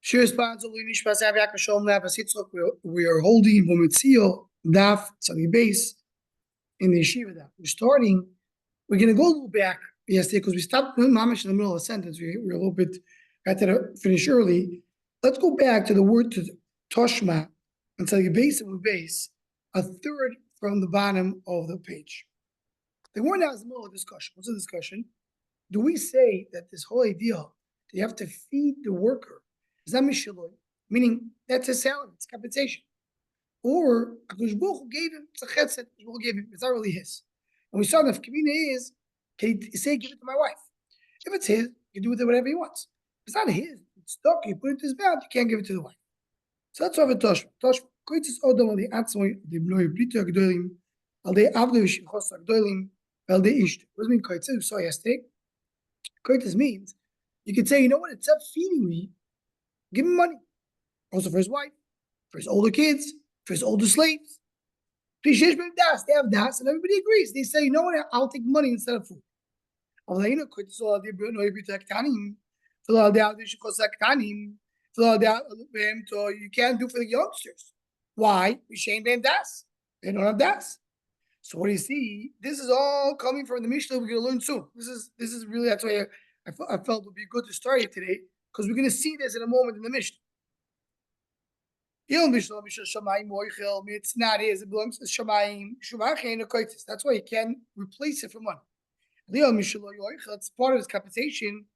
We are holding Metzia Daf Tzadi base in the Yeshiva. We're starting. We're going to go a little back yesterday because we stopped Mamish in the middle of a sentence. We're a little bit got to finish early. Let's go back to the word to Toshma and Tzadi base of base, a third from the bottom of the page. The word now is the middle of discussion. What's the discussion? Do we say that this whole idea that you have to feed the worker is not mishaloi, meaning that's his salary, it's compensation, or Hakadosh Baruch Hu gave him, it's a chesed, Hakadosh Baruch Hu gave him, it's not really his. And we saw that if Kamina is, can he say give it to my wife? If it's his, he can do with it whatever he wants. If it's not his, it's stuck, you put it to his mouth, you can't give it to the wife. So that's why Toshma. Toshma, koitzis odom al the atzmoi, the bnoi brito agdolim, al the avdo yishchos agdolim, al the ishto. What does it mean koitzis? We saw yesterday. Koitzis means you could say, you know what, instead of feeding me, give him money. Also for his wife, for his older kids, for his older slaves. They have das, and everybody agrees. They say, you know what, I'll take money instead of food. You can't do for the youngsters. Why? They don't have das. So what do you see? This is all coming from the Mishnah we're going to learn soon. This is really, that's why I felt it would be good to start it today, because we're going to see this in a moment in the Mishnah. It's not his, it belongs to Shamayim. That's why you can't replace it for money. It's part of his compensation.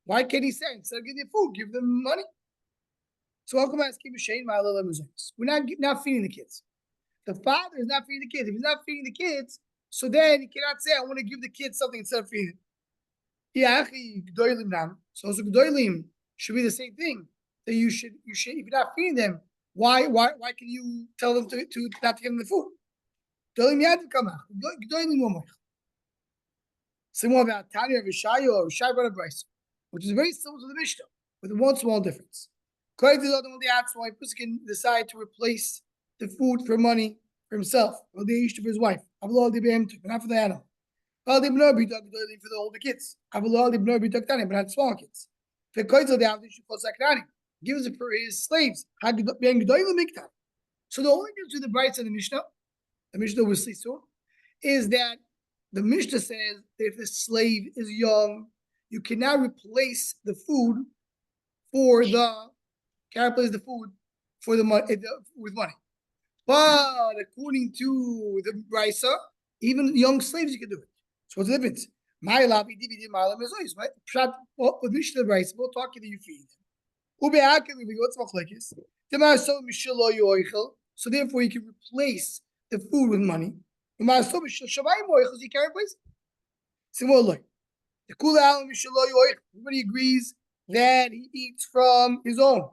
Why can't he say, instead of giving them food, give them money? So we're not feeding the kids. The father is not feeding the kids. If he's not feeding the kids, so then he cannot say, I want to give the kids something instead of feeding them. So Gdoilim should be the same thing. That you should, if you're not feeding them, why can you tell them to not to give them the food? Similar about Tanya or Rishai or Rishai brought a Bryce, which is very similar to the Mishnah, with one small difference. Why a person can decide to replace the food for money for himself, or the Ishta for his wife, but not for the animal. For the older kids, but not small kids. Gives it for his slaves. So the only difference with the Bryce and the Mishnah we'll see soon, is that the Mishnah says that if the slave is young, you cannot replace the food for the money with money. But according to the Bryce, even young slaves you can do it. So what's the difference? With Mishnah the Bryce, we'll talk to you feed them. So therefore you can replace the food with money. You can't replace it. Similarly, everybody agrees that he eats from his own.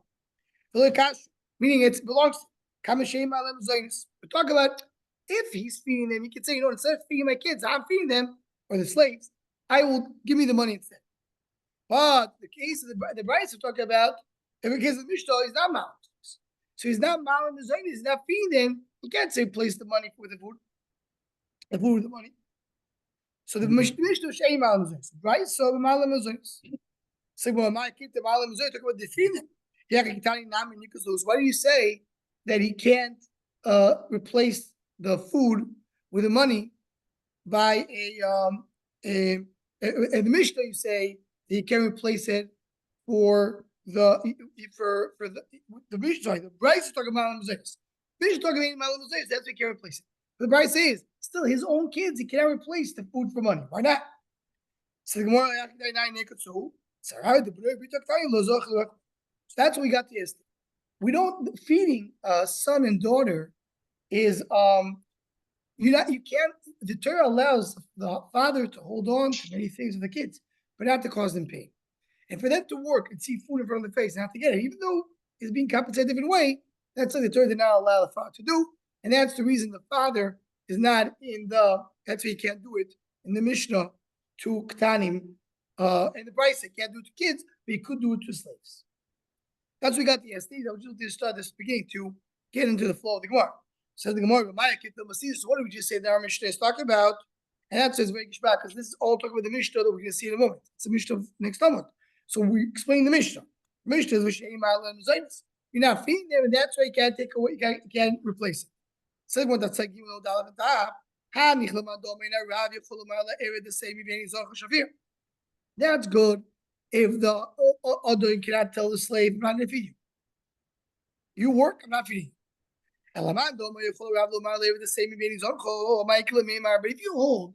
Meaning it belongs to him. We talk about if he's feeding them, he can say, you know, instead of feeding my kids, I'm feeding them, or the slaves, I will give me the money instead. But the case of the Bryce we're talking about, if in case of Mishnah, he's not mal. So he's not mal in the zone, he's not feeding them. You can't say place the money with the food with the money. So the Mishnah Shei mal in the zone. Bryce so the mal in the zone. So when my kid the mal in the zone, talk about the feeding. Why do you say that he can't replace the food with the money by in the Mishnah you say that he can replace it for the Mishnah. Sorry, the Bryce is talking about Mosaics. Mishnah is talking about Mosaics. That's why he can't replace it. But the Bryce says still his own kids. He cannot replace the food for money. Why not? So the Gemara so that's what we got to yesterday. We don't feeding a son and daughter is you can't. The Torah allows the father to hold on to many things of the kids, but not to cause them pain. And for them to work and see food in front of their face and have to get it, even though it's being compensated a different way, that's what the Torah did not allow the father to do. And that's the reason the father is not that's why he can't do it in the Mishnah to Ktanim and the Bryce. He can't do it to kids, but he could do it to slaves. That's what we got the yesterday. I was just to start this beginning to get into the flow of the Gemara. Says the Gemara, so what did we just say that our Mishnah is talking about? And that says very Gishbak, because this is all talking about the Mishnah that we're going to see in a moment. It's the Mishnah of next month. So we explain the Mishnah. Mishnah is V'sheim Ma'aleh Mezainis. You're not feeding them, and that's why you can't take away, you can't replace it. Second one that's like you know down at the top. That's good if the other cannot tell the slave, I'm not going to feed you. You work, I'm not feeding you. But if you hold,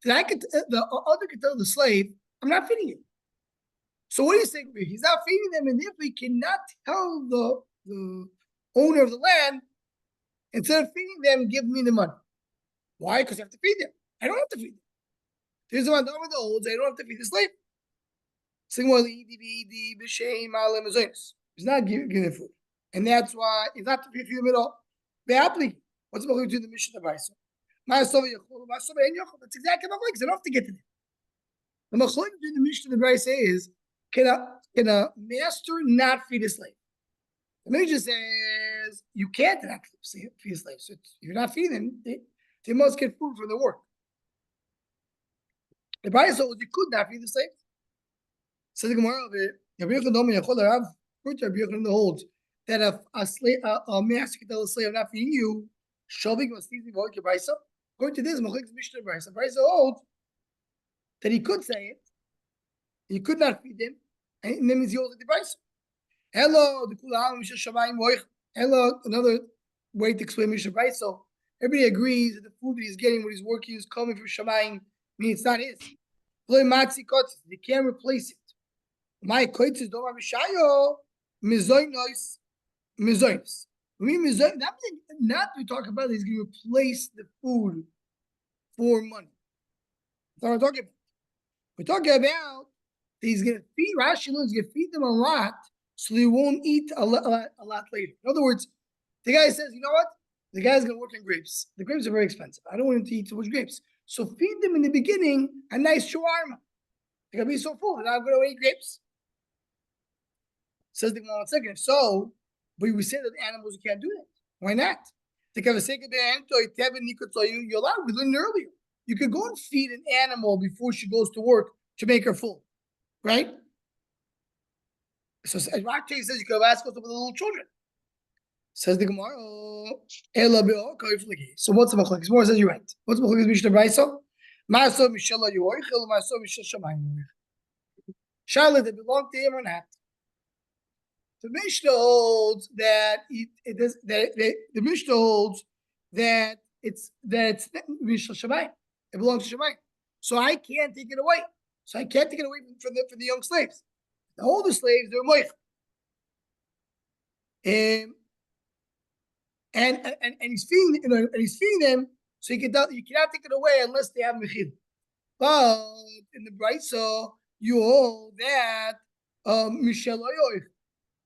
then the other can tell the slave, I'm not feeding you. So what do you think? He's not feeding them, and if we cannot tell the owner of the land, instead of feeding them, give me the money. Why? Because you have to feed them. I don't have to feed them. There's the one that holds, I don't have to feed the slave. He's not giving them food. And that's why it's not to feed them at all. What's the going to the mission of Isa? That's exactly what I don't have to get to them. The machlok between the mission of the Isa is can a master not feed a slave? The Mishnah says you can't not feed a slave. So if you're not feeding them, they must get food from their work. The Brisa holds you could not feed the slave. So the Gemara of it, Rabbi Yochanan holds that if a master can tell a slave, I'm not feeding you, shoving must easily work your Brisa. According to this, Machlokes Mishnah Brisa, Brisa holds that he could say it, he could not feed them, and then means he holds it the Brisa. Hello, the Kulam Mishnah Shamayim Moich. Hello, another way to explain Mishnah Brisa. Everybody agrees that the food that he's getting when he's working is coming from Shamayim, means it's not his. They can't replace it. My koitzes don't have a shayo, mizoinos. Not we talk about he's going to replace the food for money. That's what we're talking about. We're talking about he's going to feed Rashi. He's going to feed them a lot, so they won't eat a lot later. In other words, the guy says, you know what? The guy's going to work in grapes. The grapes are very expensive. I don't want him to eat too much grapes. So feed them in the beginning a nice shawarma. They're going to be so full, they're not going to eat grapes. Says the Gemara, 1 second. So, but we say that animals you can't do that. Why not? You're allowed. We learned earlier. You could go and feed an animal before she goes to work to make her full, right? So Rashi says you could have asked us with the little children. Says the Gemara, so what's the machlokes? Gemara says you're right. What's the machlokes? Mishnah Brisa? Ma'aso mishelo yoichel, ma'aso mishel shamayim. Charlotte, they belong to him or not? The Mishnah holds that the Mishnah holds that it's Mishnah Shamayim. It belongs to Shamayim. So I can't take it away. So I can't take it away from the young slaves. The older slaves, they're moich. And he's feeding, them, so you cannot take it away unless they have mechil. But in the Brisa, you hold that Mishel Oyoich.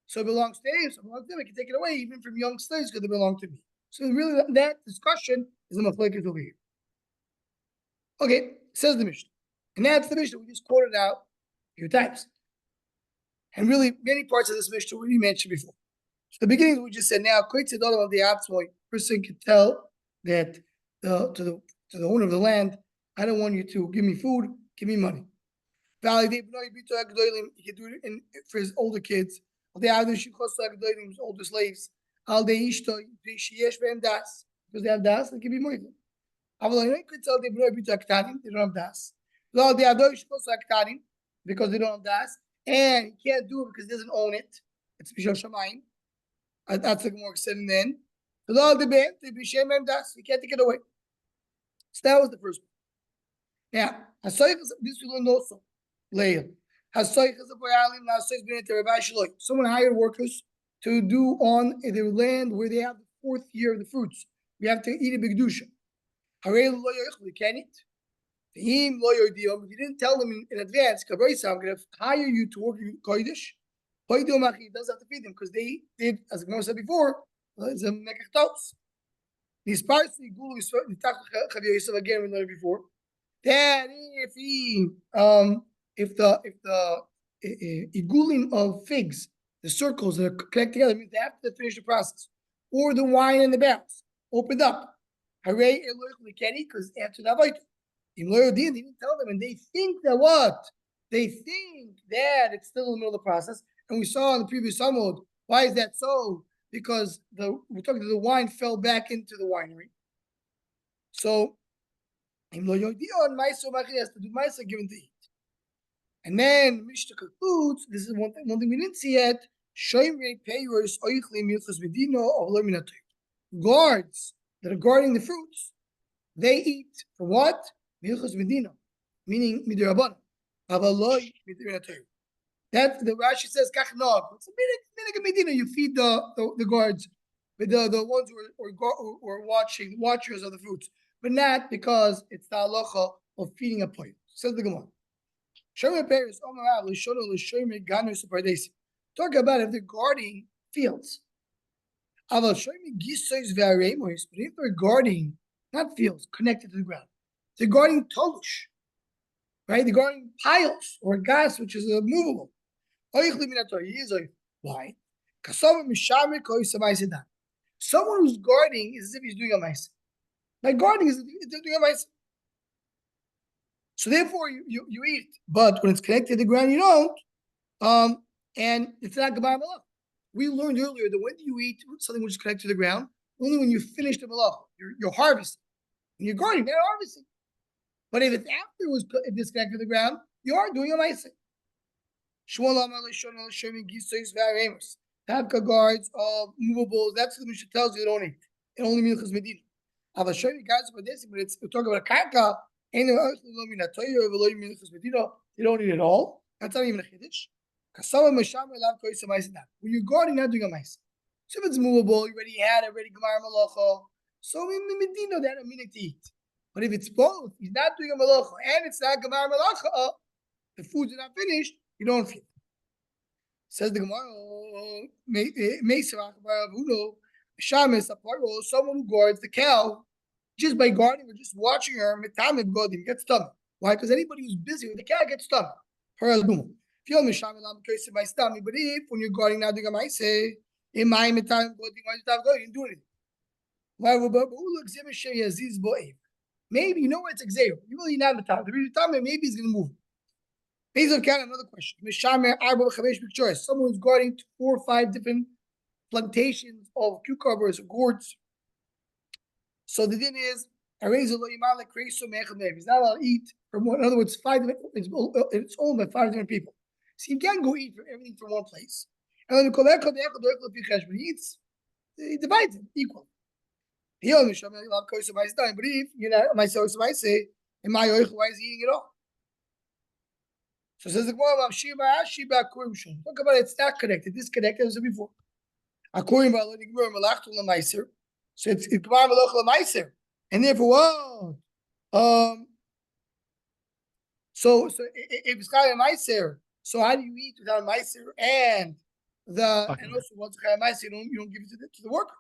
So it belongs to him. So it belongs to him. I can take it away even from young slaves because they belong to me. So really, that discussion is a machlokes over here. Okay, says the Mishnah, and that's the Mishnah we just quoted out a few times. And really, many parts of this Mishnah we mentioned before. So the beginning we just said now, quick to the person can tell that to the owner of the land, I don't want you to give me food, give me money. He can do it for his older kids. Older slaves. Because they have das, they can be more. They don't have das. Because they don't have das. And he can't do it because he doesn't own it. It's Bishal Shamayim. That's the Gemara said, and then he can't take it away. So that was the first one. Now, this we learned also later. Someone hired workers to do on their land where they have the 4th year of the fruits. We have to eat a big dusha. We can't eat. If you didn't tell them in advance, I'm going to hire you to work in Kodesh. He does have to feed them because they did, as Gemara said before, it's a mekachtos. These parts we again we learned before that if the igulim of figs, the circles that are connected together, means they have to finish the process, or the wine and the barrels opened up. Hooray, we can't eat because after that, they didn't tell them, and they think that what they think that it's still in the middle of the process. And we saw in the previous Samud, why is that so? Because we're talking the wine fell back into the winery. So, has to do Maisa given to eat. And then Mishnah concludes, this is one thing we didn't see yet. Guards that are guarding the fruits, they eat for what? Milchus Medina, meaning Midirabana. That the Rashi says kachnog. It's a minig Medina. You feed the guards, with the ones who are watchers of the fruits, but not because it's the halacha of feeding a point. Says the Gemara. Talk about if they're guarding fields. But if they're guarding not fields connected to the ground, they're guarding tolush, right? They're guarding piles or gas, which is movable. Why? Someone who's guarding is as if he's doing a mice. Like guarding is doing a mice. So therefore, you eat, but when it's connected to the ground, you don't. And it's not gabar malach. We learned earlier that when you eat something which is connected to the ground, only when you finish the malach, you're harvesting. When you're guarding, they're harvesting. But if it's after it was disconnected to the ground, you are doing a mice. Tabka guards of movables. That's what the Mishnah tells you don't eat. It only means Medina. I'll show you guys about this, but we're talking about a karka. You don't eat it all. That's not even a chiddush. When you're guarding, not doing a mice. So if it's movable, you already had it, already gemar malacha. So in Medina, that a minute to eat. But if it's both, he's not doing a malacha and it's not gemar malacha, the foods are not finished, you don't feed. Says the Gemara, someone who guards the cow, just by guarding or just watching her, gets stomach. Why? Because anybody who's busy with the cow gets stomach. But if when you're guarding now doing a mice, in my time, you didn't do anything. Maybe you know what it's exer. You really not the time. The time maybe he's gonna move. Based on another question. Someone who's guarding 4 or 5 different plantations of cucumbers or gourds. So the thing is, he's not allowed to eat from one. In other words, 5 it's owned by 5 different people. So you can't go eat for everything from one place. And then he eats, he divides it equally. But if you're not myself, I say, why is he eating it all? So it says the Gemara, talk about it's not connected, disconnected as before. So it's Gemara Malach L'Maiser. And therefore, so if it's Chai Maiser, so how do you eat without a Maiser and also once Chai Maiser, you don't give it to the worker.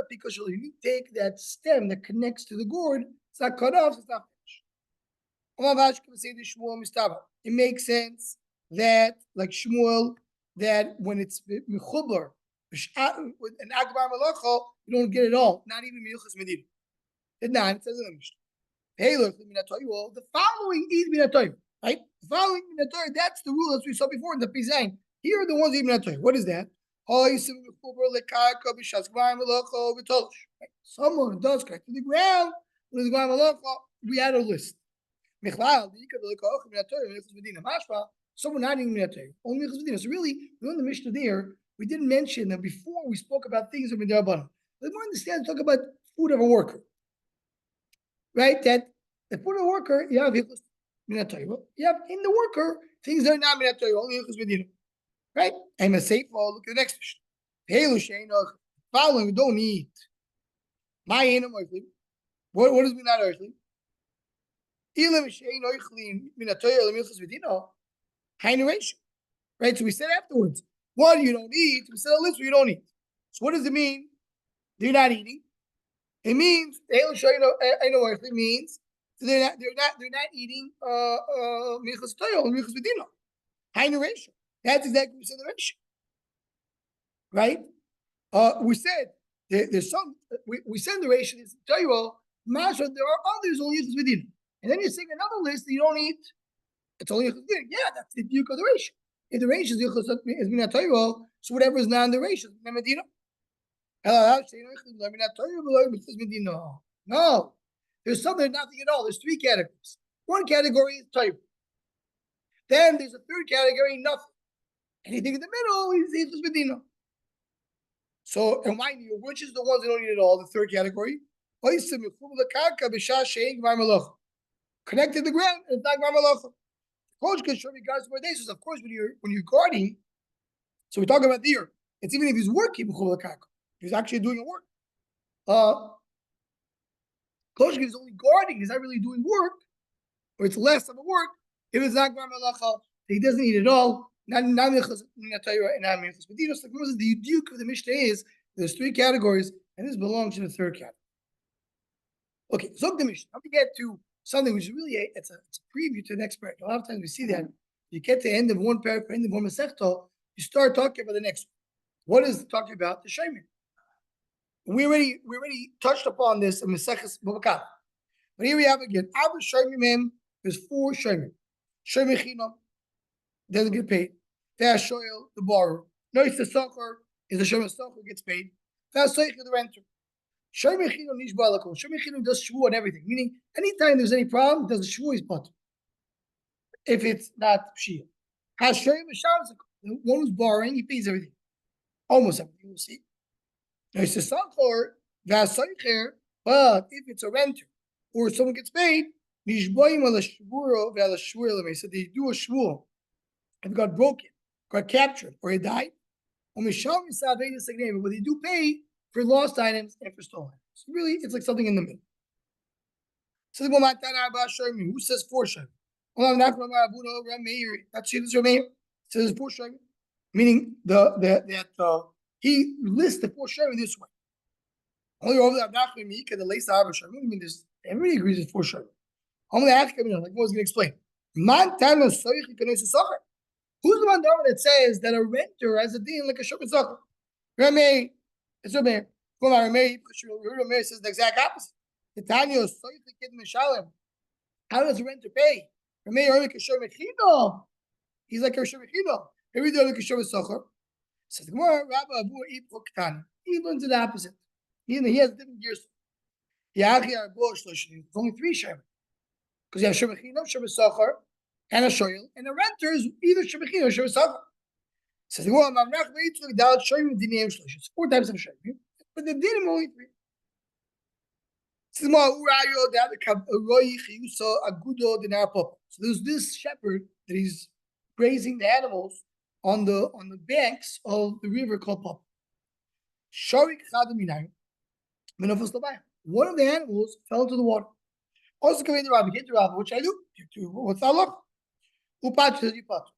Because you take that stem that connects to the gourd, it's not cut off, so it's not finished. It makes sense that, like Shmuel, that when it's mechubar, with an akbar malacha, you don't get it all, not even milchus medina. It says in the Mishnah. Hey, look, the following is minatoy, right? The following minatoy, that's the rule as we saw before in the Pizain. Here are the ones minatoy. What is that? Someone who does connect to the ground with the ground, we had a list. Someone not eating minatoy, only medina. So really, we in the Mishnah there. We didn't mention that before we spoke about things of midrabanan. But more understand, talk about food of a worker, right? That the food of a worker, you have minatoy. You have in the worker things that are not minatoy, only medina. Right? I'm a safe. Look at the next question. Following, we don't eat. My ain't earthly. What does mean not earthly? Right? So we said afterwards, what you don't eat. We said a list where you don't eat. So what does it mean? They're not eating. It means earthly means so they're not eating milchus toyo or milchus medina. Hainu ratio. That's exactly what we said in the ratio. Right? We said there's some. We said the ratio is toyo. Masha, there are others only milchus medina. And then you're saying another list that you don't eat. It's only Yichus B'din. Yeah, that's the Yuk of the Reish. If the Reish is Yichus is Minat Torah, so whatever is not in the Reish is Medina. No, there's something nothing at all. There's three categories. One category is Torah. Then there's a third category, nothing. Anything in the middle is Yichus Medina. So, and mind you, which is the ones that don't need it all? The third category. Connected to the ground, and it's not Gmar Malacha. Coach can show me guys more days. Of course, when you're guarding, so we're talking about the year. It's even if he's working, he's actually doing work. Coach is only guarding, he's not really doing work, or it's less of a work. If it's not Gmar Malacha, he doesn't need it all. The Duke of the Mishnah is there's three categories, and this belongs to the third category. Okay, so the Mishnah. Now we get to something which is really it's a preview to the next paragraph. A lot of times we see that you get to the end of one paragraph, end of one masechta, you start talking about the next one. What is talking about? The Shemir. We already touched upon this in Maseches Bava Kama. But here we have again. Abba Shemir, there's four Shemir. Shemir Chinam doesn't get paid. Fast Shoyel, the borrower. Nois the Socher is the Shemir Socher gets paid. Fast Socher, the renter. Shemir Chinam nish balakol. Shemir Chinam does shvu on everything. Meaning, anytime there's any problem, does the shvu is potter. If it's not Shia. Has Shemir Shabbos, the one who's borrowing, he pays everything. Almost everything, we'll see. Nois the Socher, fast Socher, but if it's a renter or someone gets paid, nish boim ala shvuro ve'ala shvur lemei. So they do a shvu. If it got broken, got captured, or he died, but they do pay for lost items and for stolen items. So really, it's like something in the middle. So who says four shayim? That's it. Says four shayim, meaning he lists the four shayim this way. Only over the lace mean everybody agrees it's four shayim. Only ask him, like what was going to explain. Who's the one that says that a renter has a deal like a Shabbat Zocher? Rameh, it's Rameh. Rameh says the exact opposite. The Tanya is how does a renter pay? Rameh only a Shabbat Chino. He's like a Shabbat Chino. Every day like a Shabbat Zocher. Says the Gemara, Rabbi Abu Ibro Ketani. He learns the opposite. He has different gears. It's only three Shabbat. Because you have Shabbat Chino, Shabbat Zocher, and a shoyel, and a renter is either shebechin or shebesachar. Says the one, it's four types of shoyim, but they did him only three. So there's this shepherd that he's grazing the animals on the banks of the river called Pop. One of the animals fell into the water. Also, come in the rabbi, get the rabbi, which I do. What's that look? Upach says you patch.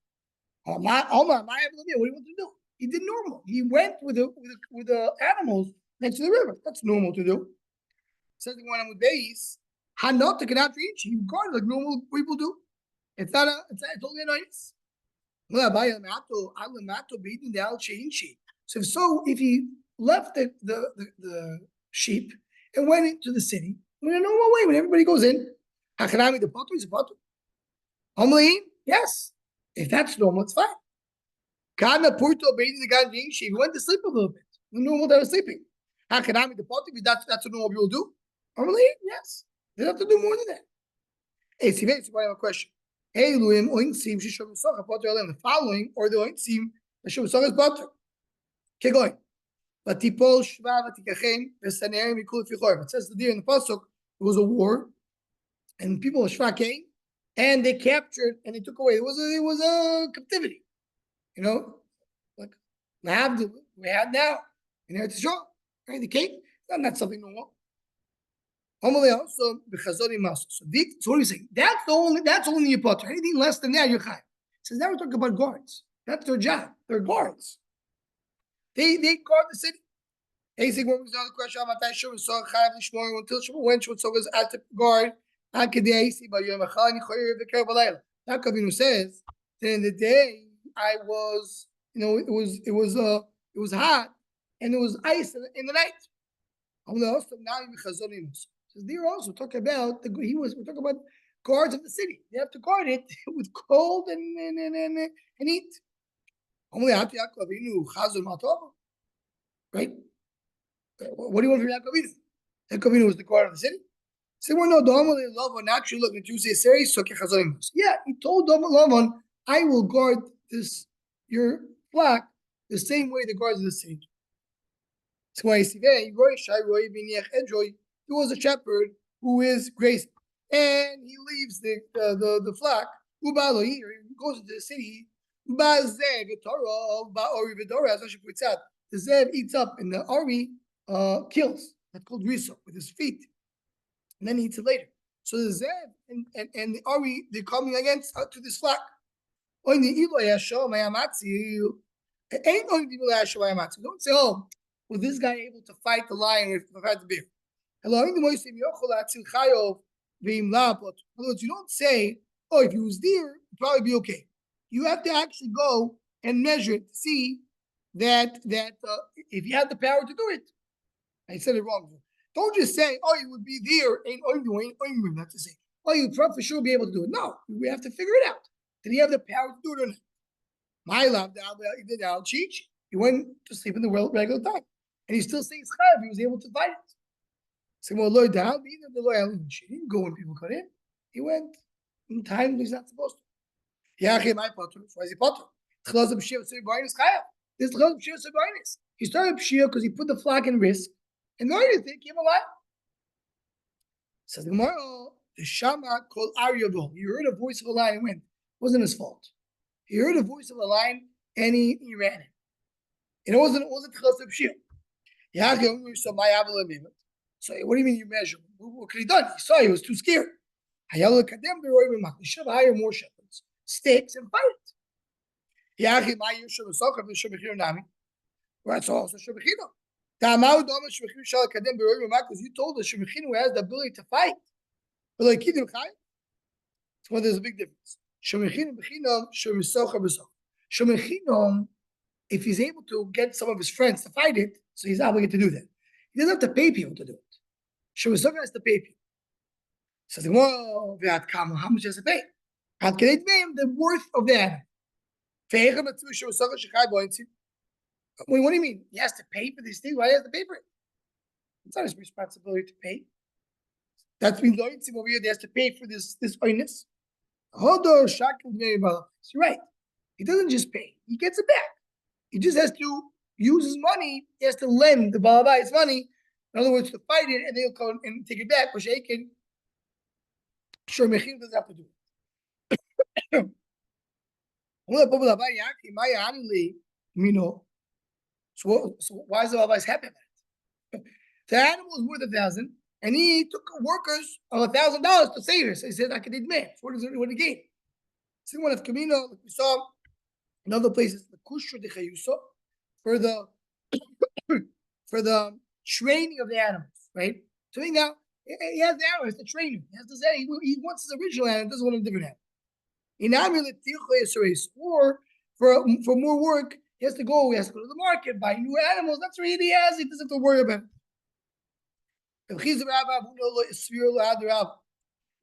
What do you want to do? He did normal. He went with the animals next to the river. That's normal to do. Says the one with base, not to get out to each. He guarded like normal people do. It's only nice. So if he left the sheep and went into the city in a normal way when everybody goes in, the potter is a potter. Yes, if that's normal, it's fine. He went to sleep a little bit. The normal day was sleeping. That's what normal people do. Normally, yes. They don't have to do more than that. Hey, see, I have a question. Hey, the following or the oinsim, the Shabbat is butter. Okay, going. It says the deer in the pasuk, it was a war, and people of Shva came, and they captured and they took away. It was a captivity, like we had now in Eretz Yisrael, right? They came. Not something normal. So what are you saying? That's only your potter. Anything less than that, you're chayv. Says now we're talking about guards. That's their job. They're guards. They guard the city. Hey, what was the other question? When Shabbat was asked to guard. Kavinu says that in the day I was, it was hot and it was ice in the night. Says there also talk about we're talking about guards of the city. They have to guard it with cold and heat. Only after Yaakov Avinu Chazon Matov, right? What do you want from Yaakov Avinu? Yaakov Avinu was the guard of the city. So well, no, Domal Lavan actually look into say series so yeah, he told Domal Lavan, I will guard this your flock the same way the guards of the city. So when you see there, he was a shepherd who is grazing, and he leaves the flock. He goes into the city. The zev eats up, and the ari kills. That's called riso with his feet, and then he eats it later. So the zev and the ari, they're coming against to this flock. Don't say, oh, was this guy able to fight the lion or fight the bear? In other words, you don't say, oh, if he was there, it'd probably be okay. You have to actually go and measure it to see that if you have the power to do it. I said it wrong. Don't just say, oh, you would be there, not to say, oh, you'd for sure be able to do it. No, we have to figure it out. Did he have the power to do it or not? My love, he went to sleep in the regular time. And he still saying chayav, he was able to fight it. So, well, Lord, he didn't go when people cut in. He went in time he's not supposed to. Why is he potter? He started Pshia because he put the flock in risk, and the other thing came alive. Says the Gemara, the Shama called Aryavol. He heard a voice of a lion and went. It wasn't his fault. He heard a voice of a lion and he ran it. And it wasn't Chos of Pshia. So what do you mean you measure? What could he done? He saw he was too scared. He should have hired more shepherds, sticks, and fight it. Right, so also Shebechino. Because you told us Shebechino has the ability to fight. But like so there's a big difference. Shemechino, if he's able to get some of his friends to fight it, so he's obligated to do that. He doesn't have to pay people to do it. Shemechino has to pay people. Says, well, how much does it pay? The worth of the animal. What do you mean? He has to pay for these things? Why does he have to pay for it? It's not his responsibility to pay. That's been going over here. He has to pay for this oinus. You're right. He doesn't just pay. He gets it back. He just has to use his money. He has to lend the Bava his money. In other words, to fight it, and they'll come and take it back. But sure, Mechir doesn't have to do it. So why is the Bava happy about it? The animal was worth 1,000, and he took workers of $1,000 to save it. So he said, I could eat man. So what did he gain? Second one of Camino, like we saw in other places, the Kushra de Chayuso, for the training of the animals, right? So now he has the animals to train him. He has this animal. He wants his original animal, doesn't want a different animal. Or for more work, he has to go to the market, buy new animals. That's what he has. He doesn't have to worry about it.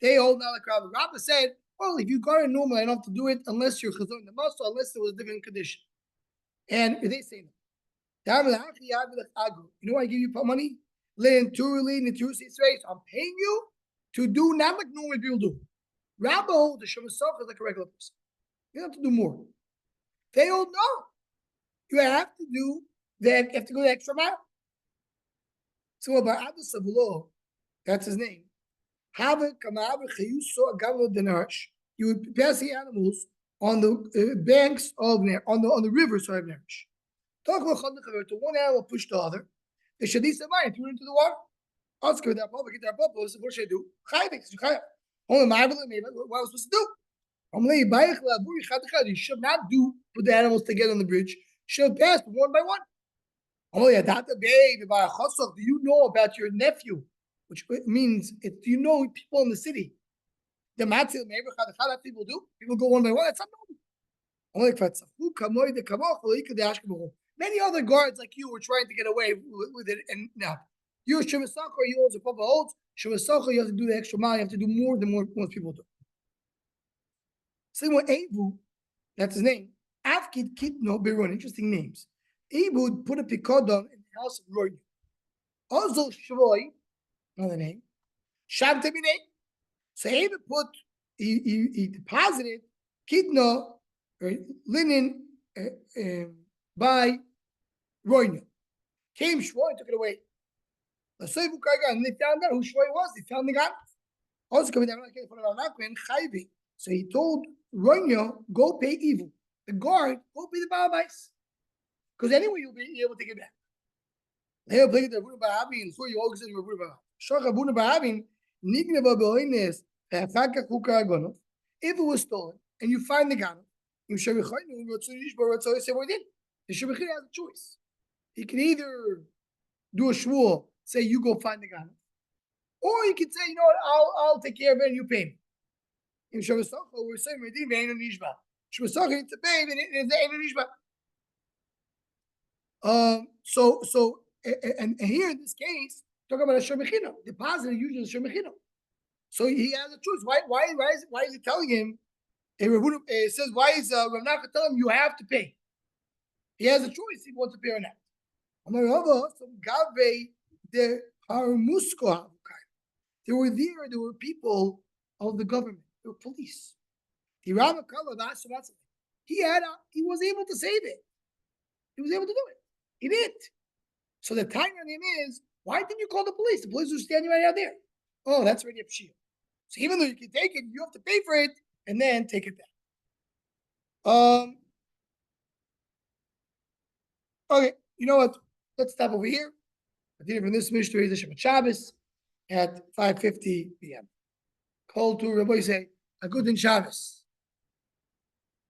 They hold now like Rabbi. Rabbi said, well, if you got it normal, I don't have to do it unless you're chazon the muscle, unless there was a different condition. And they say no. You know why I give you money? I'm paying you to do not like normal people do. Rabbi holds the Shemesach is like a regular person. You don't have to do more. They all know. You have to do that. You have to go the extra mile. So by Abba Sabulo, that's his name. You would pass the animals on the banks of on the river, so I have Nerish. Talk about to one animal push the other. They should these mine threw it into the water. Ask her that public, get that public. What should I do? Only my what was I supposed to do? You should not put the animals together on the bridge. You should pass one by one. Do you know about your nephew? Which means, do you know people in the city? The Metzia, people do. People go one by one. That's not normal. Many other guards like you were trying to get away with it, and now you're Shemesach, or you also Papa holds Shemesach. You have to do the extra mile. You have to do more than most people do. Same with Evu, that's his name. Afkid Kitno Beron, interesting names. Evu put a pikodon in the house of Roy. Also Shvoy, another name. Shabtabine. So Evu he deposited Kitno, or linen, by Roy. Came Shvoy and took it away. And they found out who Shvoy was. They found the guy. Also coming down, so he told Ronyo, go pay evil. The guard, go pay the Baabais. Because anyway, you'll be able to get back. He'll play the Rabuna Bahabin, and so you always say Rabuna Bahabin. Shach Rabuna Bahabin, Nigneva Behoines, Faka Kuka Agono. If it was stolen and you find the gun, you should be say what he did. The Shubachir has a choice. He can either do a shvuah, say you go find the gun, or you can say, you know what, I'll take care of it and you pay me. In Shavasach, we're saying Redim Ve'enu Nishba. Shavasach needs to pay, and it's Ve'enu Nishba. So and here in this case, talking about a Shemechino, deposit usually is Shemechino. So he has a choice. Why is he telling him? It says, why is Rav Nachman telling him you have to pay? He has a choice. He wants to pay or not. There were people of the government. There were police. He was able to save it. He was able to do it. He did. So the time on him is, why didn't you call the police? The police were standing right out there. Oh, that's already a pshia. So even though you can take it, you have to pay for it and then take it back. Okay, you know what? Let's stop over here. I did it from this Mishnah is Shabbat Shabbos at 5:50 p.m. Call to Rabbi say a good in Shabbos.